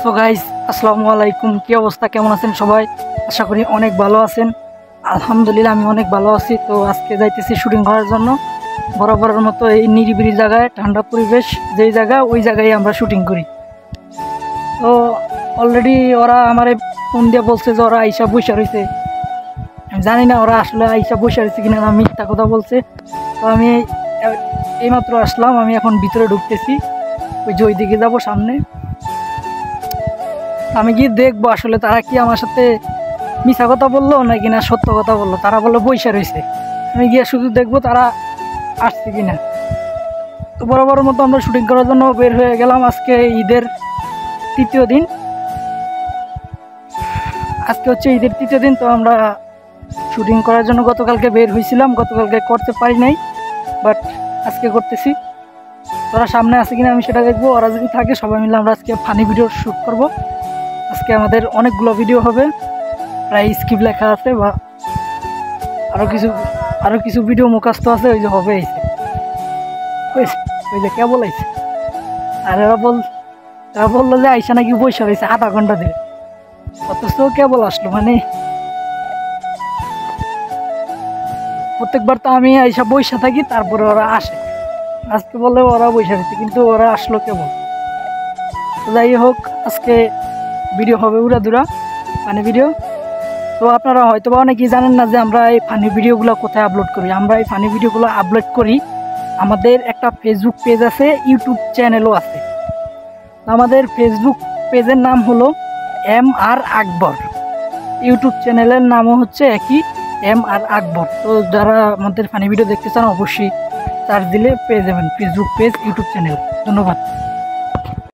So guys আসসালামু আলাইকুম, কি অবস্থা, কেমন আছেন সবাই? আশা করি অনেক ভালো আছেন। আলহামদুলিল্লাহ আমি অনেক ভালো আছি। তো আজকে যাইতেছি শুটিং করার জন্য। বরাবরের মতো এই নিরিবিলি জায়গায়, ঠান্ডা পরিবেশ যেই জায়গা, ওই জায়গায় আমরা শুটিং করি। তো অলরেডি ওরা আমারে ফোন দিয়ে বলছে যে ওরা আইসা বসে রয়েছে। আমি জানি না ওরা আসলে আইসা বসে রয়েছে কিনা, না মিথ্যা কথা বলছে। তো আমি এইমাত্র আসলাম, আমি এখন ভিতরে ঢুকতেছি। ওই যে ওইদিকে যাবো সামনে, আমি গিয়ে দেখবো আসলে তারা কি আমার সাথে মিথ্যা কথা বললো নাকি না সত্য কথা বললো। তারা বললো বৈশা রয়েছে, আমি গিয়ে শুধু দেখবো তারা আসছে কিনা। তো বরাবরের মতো আমরা শুটিং করার জন্য বের হয়ে গেলাম। আজকে ঈদের তৃতীয় দিন, আজকে হচ্ছে ঈদের তৃতীয় দিন। তো আমরা শুটিং করার জন্য গতকালকে বের হয়েছিলাম, গতকালকে করতে পারি নাই, বাট আজকে করতেছি। তোরা সামনে আছে কিনা আমি সেটা দেখবো। ওরা যদি থাকে সবাই মিলে আমরা আজকে ফানি ভিডিও শ্যুট করব। আজকে আমাদের অনেকগুলো ভিডিও হবে, প্রায় স্ক্রিপ্ট লেখা আছে বা আরো কিছু ভিডিও মুখস্থ আছে। ওই যে হবে ওই যে কেবল আইছে। আর এরা বললো যে আইসা নাকি বৈশা রয়েছে আধা ঘন্টা ধরে, অথচ কেবল আসলো। মানে প্রত্যেকবার তো আমি আইসা বৈশা থাকি, তারপরে ওরা আসে। আজকে বলে ওরা বৈশা রয়েছে, কিন্তু ওরা আসলো কেবল। যাই হোক, আজকে ভিডিও হবে উড়াদুরা ফানি ভিডিও। তো আপনারা হয়তো বা অনেকেই জানেন না যে আমরা এই ফানি ভিডিওগুলো কোথায় আপলোড করি। আমরা এই ফানি ভিডিওগুলো আপলোড করি, আমাদের একটা ফেসবুক পেজ আছে, ইউটিউব চ্যানেলও আছে। আমাদের ফেসবুক পেজের নাম হলো MR আকবর, ইউটিউব চ্যানেলের নামও হচ্ছে একই, MR আকবর। তো যারা আমাদের ফানি ভিডিও দেখতে চান অবশ্যই সার্চ দিলে পেয়ে যাবেন ফেসবুক পেজ, ইউটিউব চ্যানেল। ধন্যবাদ।